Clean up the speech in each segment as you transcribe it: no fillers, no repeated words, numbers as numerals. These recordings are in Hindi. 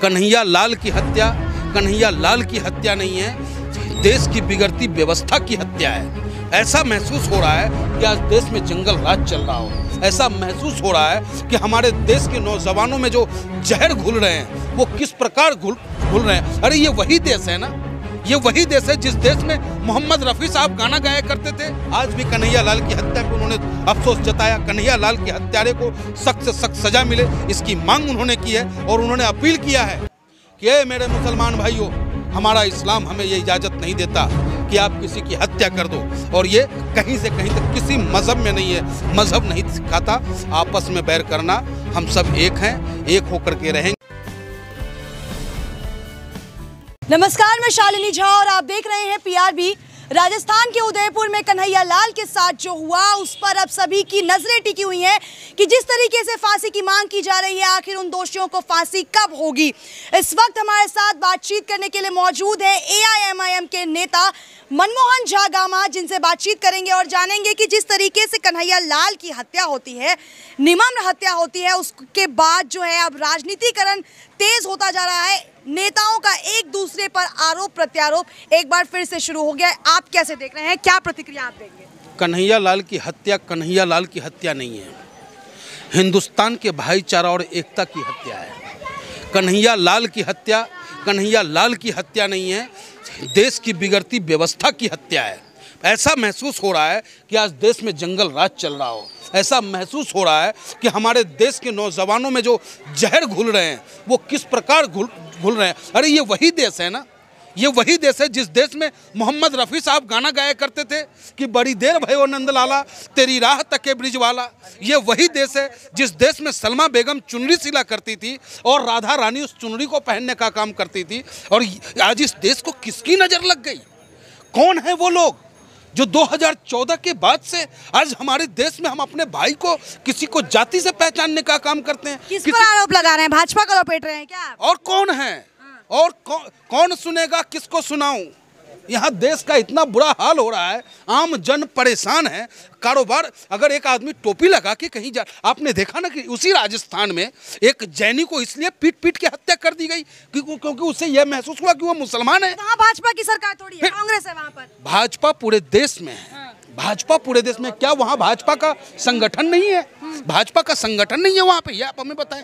कन्हैया लाल की हत्या कन्हैया लाल की हत्या नहीं है, देश की बिगड़ती व्यवस्था की हत्या है। ऐसा महसूस हो रहा है कि आज देश में जंगल राज चल रहा हो। ऐसा महसूस हो रहा है कि हमारे देश के नौजवानों में जो जहर घुल रहे हैं वो किस प्रकार घुल रहे हैं। अरे ये वही देश है ना, ये वही देश है जिस देश में मोहम्मद रफ़ी साहब गाना गाया करते थे। आज भी कन्हैया लाल की हत्या पर उन्होंने अफसोस जताया। कन्हैया लाल के हत्यारे को सख्त से सख्त सजा मिले, इसकी मांग उन्होंने की है और उन्होंने अपील किया है कि मेरे मुसलमान भाइयों, हमारा इस्लाम हमें ये इजाज़त नहीं देता कि आप किसी की हत्या कर दो, और ये कहीं से कहीं तक किसी मजहब में नहीं है। मजहब नहीं सिखाता आपस में बैर करना। हम सब एक हैं, एक होकर के रहेंगे। नमस्कार, मैं शालिनी झा और आप देख रहे हैं पीआरबी। राजस्थान के उदयपुर में कन्हैया लाल के साथ जो हुआ उस पर अब सभी की नजरें टिकी हुई हैं कि जिस तरीके से फांसी की मांग की जा रही है, आखिर उन दोषियों को फांसी कब होगी। इस वक्त हमारे साथ बातचीत करने के लिए मौजूद है एआईएमआईएम के नेता मनमोहन झा गामा, जिनसे बातचीत करेंगे और जानेंगे कि जिस तरीके से कन्हैया लाल की हत्या होती है, निर्मम हत्या होती है, उसके बाद जो है अब राजनीतिकरण तेज होता जा रहा है। नेताओं का एक दूसरे पर आरोप प्रत्यारोप एक बार फिर से शुरू हो गया है। आप कैसे देख रहे हैं, क्या प्रतिक्रिया आप देंगे? कन्हैया लाल की हत्या कन्हैया लाल की हत्या नहीं है, हिंदुस्तान के भाईचारा और एकता की हत्या है। कन्हैया लाल की हत्या कन्हैया लाल की हत्या नहीं है, देश की बिगड़ती व्यवस्था की हत्या है। ऐसा महसूस हो रहा है कि आज देश में जंगल राज चल रहा हो। ऐसा महसूस हो रहा है कि हमारे देश के नौजवानों में जो जहर घुल रहे हैं वो किस प्रकार घुल रहे हैं। अरे ये वही देश है ना, ये वही देश है जिस देश में मोहम्मद रफ़ी साहब गाना गाया करते थे कि बड़ी देर भयो नंदलाला तेरी राह तके ब्रिज वाला। ये वही देश है जिस देश में सलमा बेगम चुनरी सिला करती थी और राधा रानी उस चुनरी को पहनने का काम करती थी। और आज इस देश को किसकी नज़र लग गई? कौन है वो लोग जो 2014 के बाद से आज हमारे देश में हम अपने भाई को किसी को जाति से पहचानने का काम करते हैं? किस पर आरोप लगा रहे हैं? भाजपा को लपेट रहे हैं क्या? और कौन है? और कौन सुनेगा, किसको सुनाऊं? यहाँ देश का इतना बुरा हाल हो रहा है, आम जन परेशान है। कारोबार, अगर एक आदमी टोपी लगा के कहीं जा, आपने देखा ना कि उसी राजस्थान में एक जैनी को इसलिए पीट पीट के हत्या कर दी गई क्योंकि उससे यह महसूस हुआ कि वो मुसलमान है। वहाँ भाजपा की सरकार थोड़ी है, कांग्रेस है वहाँ पर। भाजपा पूरे देश में है, भाजपा पूरे देश में। क्या वहाँ भाजपा का संगठन नहीं है? भाजपा का संगठन नहीं है वहाँ पे, ये आप हमें बताएं।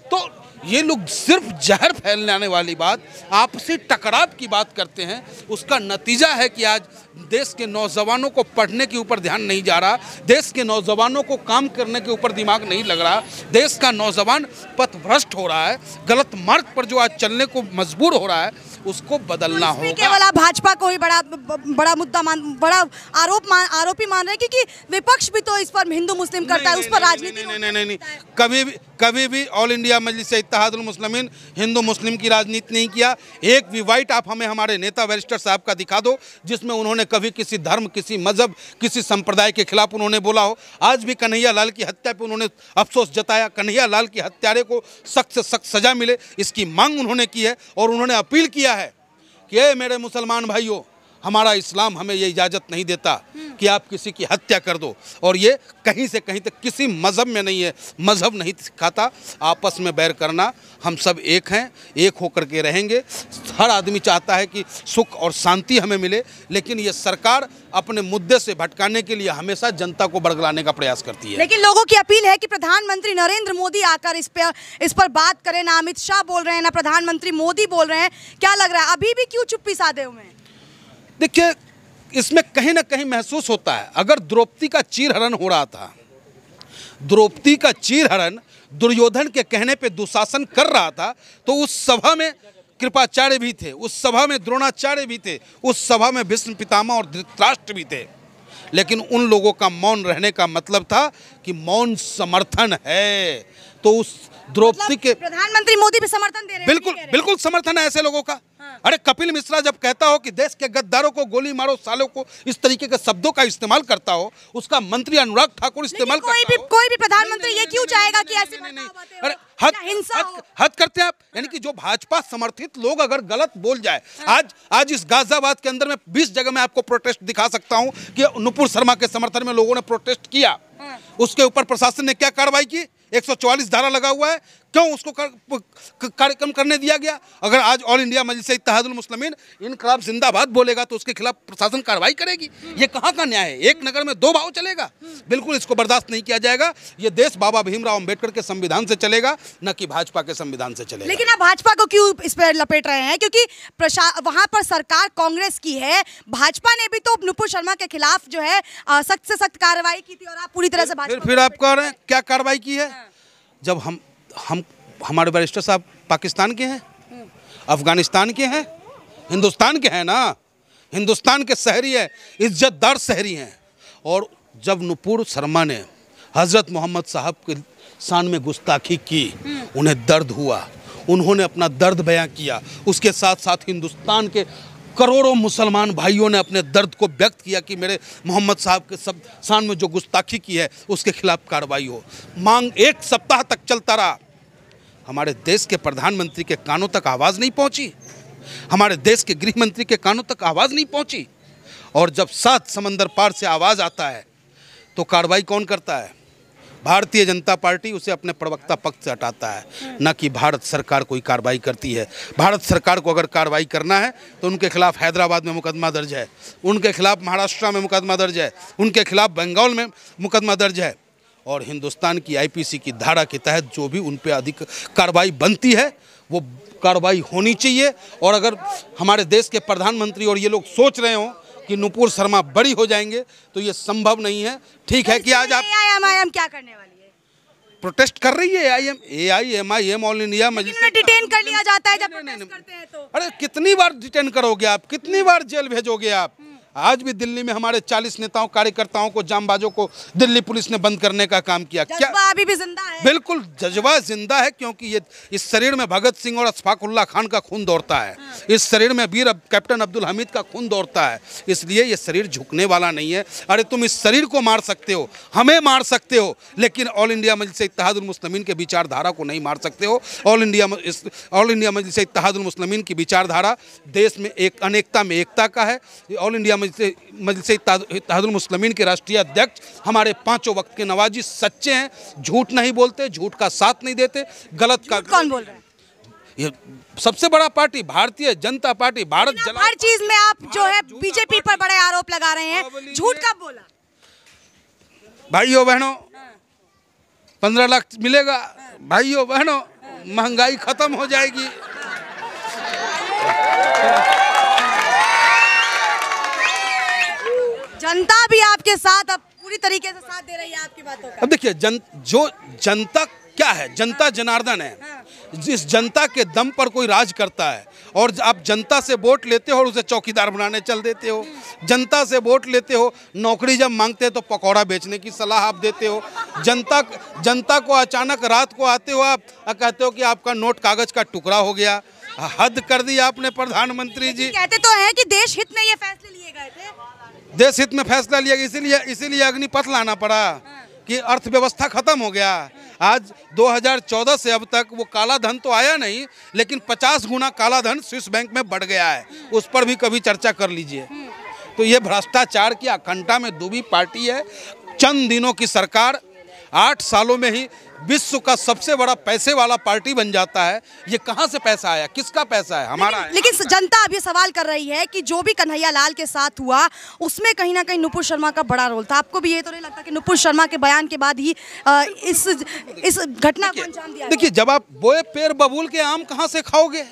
तो ये लोग सिर्फ जहर फैलाने वाली बात, आपसी टकराव की बात करते हैं। उसका नतीजा है कि आज देश के नौजवानों को पढ़ने के ऊपर ध्यान नहीं जा रहा, देश के नौजवानों को काम करने के ऊपर दिमाग नहीं लग रहा, देश का नौजवान पथभ्रष्ट हो रहा है, गलत मार्ग पर जो आज चलने को मजबूर हो रहा है, उसको बदलना होगा। केवल आप भाजपा को ही बड़ा मुद्दा बड़ा आरोपी मान रहे हैं, क्योंकि विपक्ष भी तो इस पर हिंदू मुस्लिम करता है, उस पर राजनीति नहीं, कभी भी ऑल इंडिया मजलिस इत्तेहादुल मुस्लिमीन हिंदू मुस्लिम की राजनीति नहीं किया। एक भी वाइट आप हमें हमारे नेता बैरिस्टर साहब का दिखा दो जिसमें उन्होंने कभी किसी धर्म, किसी मजहब, किसी संप्रदाय के खिलाफ उन्होंने बोला हो। आज भी कन्हैया लाल की हत्या पर उन्होंने अफसोस जताया। कन्हैया लाल के हत्यारे को सख्त से सख्त सजा मिले, इसकी मांग उन्होंने की है और उन्होंने अपील किया है कि मेरे मुसलमान भाइयों, हमारा इस्लाम हमें ये इजाज़त नहीं देता कि आप किसी की हत्या कर दो, और ये कहीं से कहीं तक किसी मजहब में नहीं है। मजहब नहीं सिखाता आपस में बैर करना। हम सब एक हैं, एक होकर के रहेंगे। हर आदमी चाहता है कि सुख और शांति हमें मिले, लेकिन ये सरकार अपने मुद्दे से भटकाने के लिए हमेशा जनता को बरगलाने का प्रयास करती है। लेकिन लोगों की अपील है कि प्रधानमंत्री नरेंद्र मोदी आकर इस पर बात करें। ना अमित शाह बोल रहे हैं, ना प्रधानमंत्री मोदी बोल रहे हैं। क्या लग रहा है, अभी भी क्यों चुप्पी साधे हुए हैं? देखिए, इसमें कहीं ना कहीं महसूस होता है, अगर द्रौपदी का चीरहरण हो रहा था, द्रौपदी का चीरहरण दुर्योधन के कहने पे दुशासन कर रहा था, तो उस सभा में कृपाचार्य भी थे, उस सभा में द्रोणाचार्य भी थे, उस सभा में भीष्म पितामह और धृतराष्ट्र भी थे। लेकिन उन लोगों का मौन रहने का मतलब था कि मौन समर्थन है। तो उस द्रौपदी के प्रधानमंत्री मोदी भी समर्थन दे रहे हैं? बिल्कुल समर्थन है ऐसे लोगों का। अरे कपिल मिश्रा जब कहता हो कि देश के गद्दारों को गोली मारो सालों को, इस तरीके के शब्दों का इस्तेमाल करता हो, उसका मंत्री अनुराग ठाकुर इस्तेमाल करता हो। कोई भी प्रधानमंत्री ये क्यों चाहेगा कि ऐसे अरे हद करते हैं आप। यानी कि जो भाजपा समर्थित लोग अगर गलत बोल जाए, आज इस गाजियाबाद के अंदर में 20 जगह में आपको प्रोटेस्ट दिखा सकता हूं कि नुपुर शर्मा के समर्थन में लोगों ने प्रोटेस्ट किया। उसके ऊपर प्रशासन ने क्या कार्रवाई की? 144 धारा लगा हुआ है, क्यों उसको कार्यक्रम करने दिया गया? अगर आज ऑल इंडिया मजलिस इत्तेहादुल मुस्लिमीन इनकलाब जिंदाबाद बोलेगा तो उसके खिलाफ प्रशासन कार्रवाई करेगी। ये कहाँ का न्याय है? एक नगर में दो भाव चलेगा? बिल्कुल इसको बर्दाश्त नहीं किया जाएगा। ये देश बाबा भीमराव अंबेडकर के संविधान से चलेगा, न कि भाजपा के संविधान से चलेगा। लेकिन आप भाजपा को क्यों इस पर लपेट रहे हैं? क्योंकि वहां पर सरकार कांग्रेस की है, भाजपा ने भी तो नुपुर शर्मा के खिलाफ जो है सख्त से सख्त कार्रवाई की थी और आप पूरी तरह से फिर आप कह रहे हैं क्या कार्रवाई की है? जब हमारे बैरिस्टर साहब पाकिस्तान के हैं, अफगानिस्तान के हैं, हिंदुस्तान के हैं ना, हिंदुस्तान के शहरी हैं, इज्जतदार शहरी हैं। और जब नुपुर शर्मा ने हज़रत मोहम्मद साहब के शान में गुस्ताखी की, उन्हें दर्द हुआ, उन्होंने अपना दर्द बयां किया। उसके साथ साथ हिंदुस्तान के करोड़ों मुसलमान भाइयों ने अपने दर्द को व्यक्त किया कि मेरे मोहम्मद साहब के सब शान में जो गुस्ताखी की है उसके खिलाफ कार्रवाई हो। मांग एक सप्ताह तक चलता रहा। हमारे देश के प्रधानमंत्री के कानों तक आवाज़ नहीं पहुंची, हमारे देश के गृह मंत्री के कानों तक आवाज़ नहीं पहुंची। और जब 7 समंदर पार से आवाज़ आता है तो कार्रवाई कौन करता है? भारतीय जनता पार्टी उसे अपने प्रवक्ता पद से हटाता है, न कि भारत सरकार कोई कार्रवाई करती है। भारत सरकार को अगर कार्रवाई करना है तो उनके खिलाफ हैदराबाद में मुकदमा दर्ज है, उनके खिलाफ महाराष्ट्र में मुकदमा दर्ज है, उनके खिलाफ बंगाल में मुकदमा दर्ज है। और हिंदुस्तान की आईपीसी की धारा के तहत जो भी उन पर अधिक कार्रवाई बनती है वो कार्रवाई होनी चाहिए। और अगर हमारे देश के प्रधानमंत्री और ये लोग सोच रहे हों कि नुपुर शर्मा बड़ी हो जाएंगे तो ये संभव नहीं है। ठीक है कि आज आप AIM क्या करने वाली है? प्रोटेस्ट कर रही है। AIM ऑल इंडिया मजलिस डिटेन कर लिया जाता है जब प्रोटेस्ट करते हैं तो। अरे कितनी बार डिटेन करोगे आप, कितनी बार जेल भेजोगे आप? आज भी दिल्ली में हमारे 40 नेताओं कार्यकर्ताओं को, जामबाजों को दिल्ली पुलिस ने बंद करने का काम किया। क्या अभी भी जिंदा है? बिल्कुल जज्बा जिंदा है, क्योंकि ये इस शरीर में भगत सिंह और अशफाकुल्लाह खान का खून दौड़ता है। इस शरीर में वीर कैप्टन अब्दुल हमीद का खून दौड़ता है। इसलिए ये शरीर झुकने वाला नहीं है। अरे तुम इस शरीर को मार सकते हो, हमें मार सकते हो, लेकिन ऑल इंडिया मजलिस इत्तेहादुल मुस्लिमीन के विचारधारा को नहीं मार सकते हो। ऑल इंडिया मजलिस इत्तेहादुल मुस्लिमीन की विचारधारा देश में एक अनेकता में एकता का है। ऑल इंडिया मजलिस इत्तेहादुल मुस्लिमीन के राष्ट्रीय अध्यक्ष हमारे 5 वक्त के नवाजी सच्चे हैं, झूठ नहीं बोलते, झूठ का साथ नहीं देते, गलत का। कौन बोल रहा है? ये सबसे बड़ा पार्टी भारतीय जनता पार्टी। भारत हर चीज में आप जो है बीजेपी पर बड़े आरोप लगा रहे हैं, झूठ कब बोला? भाइयों बहनों 15 लाख मिलेगा, भाइयों बहनों महंगाई खत्म हो जाएगी। जनता भी आपके साथ अब पूरी तरीके से साथ दे रही है आपकी बातों का। अब देखिए जो जनता क्या है, जनता जनार्दन है। जिस जनता के दम पर कोई राज करता है और आप जनता से वोट लेते हो और उसे चौकीदार बनाने चल देते हो, जनता से वोट लेते हो, नौकरी जब मांगते हैं तो पकौड़ा बेचने की सलाह आप देते हो। जनता को अचानक रात को आते हो आप कहते हो कि आपका नोट कागज का टुकड़ा हो गया। हद कर दी आपने प्रधानमंत्री जी। कहते तो हैं कि देश हित में ये फैसले लिए गए थे, देश हित में फैसला लिया गया, इसीलिए अग्निपथ लाना पड़ा कि अर्थव्यवस्था खत्म हो गया। आज 2014 से अब तक वो काला धन तो आया नहीं, लेकिन 50 गुना काला धन स्विस बैंक में बढ़ गया है। उस पर भी कभी चर्चा कर लीजिए। तो ये भ्रष्टाचार की आकंठा में डूबी पार्टी है। चंद दिनों की सरकार 8 सालों में ही विश्व का सबसे बड़ा पैसे वाला पार्टी बन जाता है। ये कहाँ से पैसा आया, किसका पैसा है? हमारा है। लेकिन जनता अब ये सवाल कर रही है कि जो भी कन्हैया लाल के साथ हुआ उसमें कहीं ना कहीं नुपुर शर्मा का बड़ा रोल था। आपको भी ये तो नहीं लगता कि नुपुर शर्मा के बयान के बाद ही इस घटना को अंजाम दिया? देखिए, जब आप बोए पेड़ बबूल के आम कहाँ से खाओगे?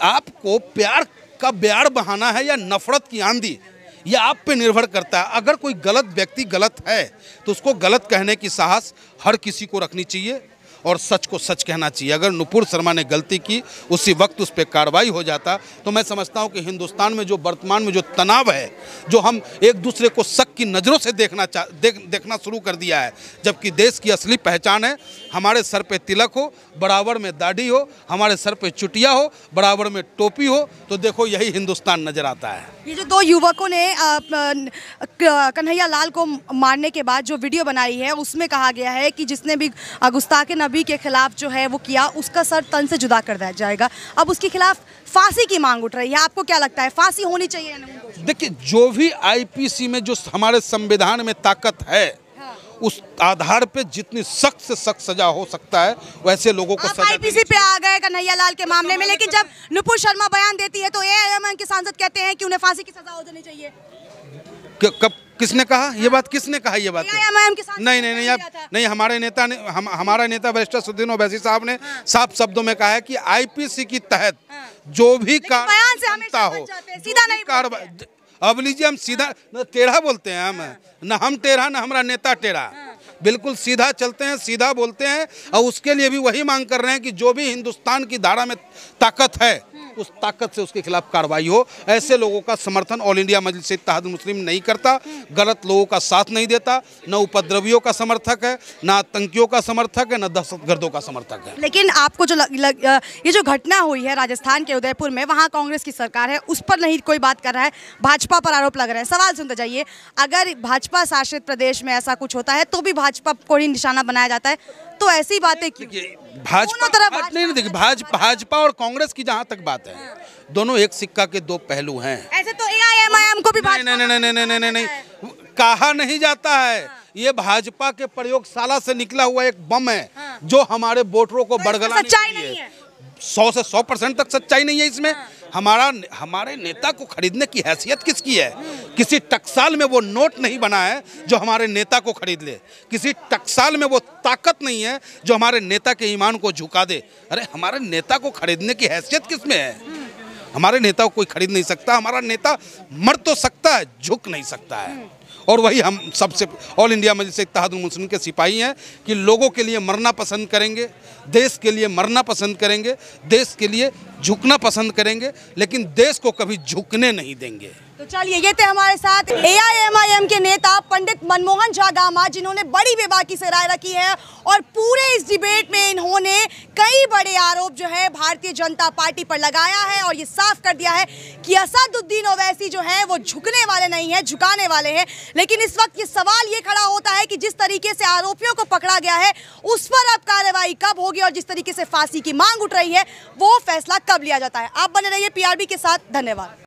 आपको प्यार का ब्याड़ बहाना है या नफरत की आंधी, ये आप पे निर्भर करता है। अगर कोई गलत व्यक्ति गलत है तो उसको गलत कहने की साहस हर किसी को रखनी चाहिए और सच को सच कहना चाहिए। अगर नुपुर शर्मा ने गलती की, उसी वक्त उस पर कार्रवाई हो जाता, तो मैं समझता हूं कि हिंदुस्तान में जो वर्तमान में जो तनाव है, जो हम एक दूसरे को शक की नज़रों से देखना शुरू कर दिया है, जबकि देश की असली पहचान है हमारे सर पे तिलक हो, बराबर में दाढ़ी हो, हमारे सर पे चुटिया हो, बराबर में टोपी हो, तो देखो यही हिंदुस्तान नज़र आता है। ये जो 2 युवकों ने कन्हैया लाल को मारने के बाद जो वीडियो बनाई है उसमें कहा गया है कि जिसने भी गुस्ताखे नबी के खिलाफ जो है वो किया उसका सर तन से जुदा कर दिया जाएगा। अब उसके खिलाफ फांसी की मांग उठ रही है। आपको क्या लगता है, फांसी होनी चाहिए या नहीं? देखिए, जो भी आईपीसी में जो हमारे संविधान में ताकत है उस आधार पे जितनी सख्त से सख्त सजा हो सकता है वैसे लोगों को सजा आईपीसी पे आ गए कन्हैया लाल के मामले में, लेकिन जब नुपुर शर्मा बयान देती है तो एआईएमआईएम के सांसद कहते हैं कि उन्हें फांसी की सजा हो जानी चाहिए। कब किसने कहा ये बात? किसने कहा ये बात? एआईएमआईएम के सांसद नहीं नहीं नहीं, आप नहीं, हमारे नेता ने हमारा नेता बैरिस्टर सुदीन ओवैसी साहब ने साफ शब्दों में कहा है कि आईपीसी के तहत जो भी कार्रवाई हो, सीधा नहीं कार्रवाई। अब लीजिए, हम सीधा टेढ़ा बोलते हैं, हम टेढ़ा ना हमारा नेता टेढ़ा, बिल्कुल सीधा चलते हैं, सीधा बोलते हैं। और उसके लिए भी वही मांग कर रहे हैं कि जो भी हिंदुस्तान की धारा में ताकत है उस ताकत से उसके खिलाफ कार्रवाई हो। ऐसे लोगों का समर्थन ऑल इंडिया मजलिस इत्तेहाद मुस्लिम नहीं करता, गलत लोगों का साथ नहीं देता, न उपद्रवियों का समर्थक है, न आतंकियों का समर्थक है, न दहशतगर्दों का समर्थक है। लेकिन आपको जो ये जो घटना हुई है राजस्थान के उदयपुर में, वहाँ कांग्रेस की सरकार है, उस पर नहीं कोई बात कर रहा है, भाजपा पर आरोप लग रहा है। सवाल सुनते जाइए, अगर भाजपा शासित प्रदेश में ऐसा कुछ होता है तो भी भाजपा को ही निशाना बनाया जाता है, तो ऐसी बातें क्यों? भाजपा और कांग्रेस की जहां तक बात है, दोनों एक सिक्का के दो पहलू हैं। ऐसे तो एआईएमआईएम को भी नहीं, कहा नहीं जाता है। ये भाजपा के प्रयोगशाला से निकला हुआ एक बम है जो हमारे वोटरों को बड़गलाने के लिए 100 से 100% तक सच्चाई नहीं है इसमें। हमारे नेता को खरीदने की हैसियत किसकी है? किसी टकसाल में वो नोट नहीं बना है जो हमारे नेता को खरीद ले, किसी टकसाल में वो ताकत नहीं है जो हमारे नेता के ईमान को झुका दे। अरे हमारे नेता को खरीदने की हैसियत किसमें है? हमारे नेता को कोई खरीद नहीं सकता। हमारा नेता मर तो सकता है, झुक नहीं सकता है। और वही हम सबसे ऑल इंडिया मजलिस इत्तेहाद मुस्लिम के सिपाही हैं कि लोगों के लिए मरना पसंद करेंगे, देश के लिए मरना पसंद करेंगे, देश के लिए झुकना पसंद करेंगे, लेकिन देश को कभी झुकने नहीं देंगे। तो चलिए, ये थे हमारे साथ एआईएमआईएम के नेता पंडित मनमोहन झा गामा, जिन्होंने बड़ी बेबाकी से राय रखी है और पूरे इस डिबेट में इन्होंने कई बड़े आरोप जो है भारतीय जनता पार्टी पर लगाया है और ये साफ कर दिया है कि असदुद्दीन ओवैसी जो है वो झुकने वाले नहीं है, झुकाने वाले हैं। लेकिन इस वक्त ये सवाल ये खड़ा होता है कि जिस तरीके से आरोपियों को पकड़ा गया है उस पर अब कार्रवाई कब होगी और जिस तरीके से फांसी की मांग उठ रही है वो फैसला कब लिया जाता है। आप बने रहिए पीआरबी के साथ। धन्यवाद।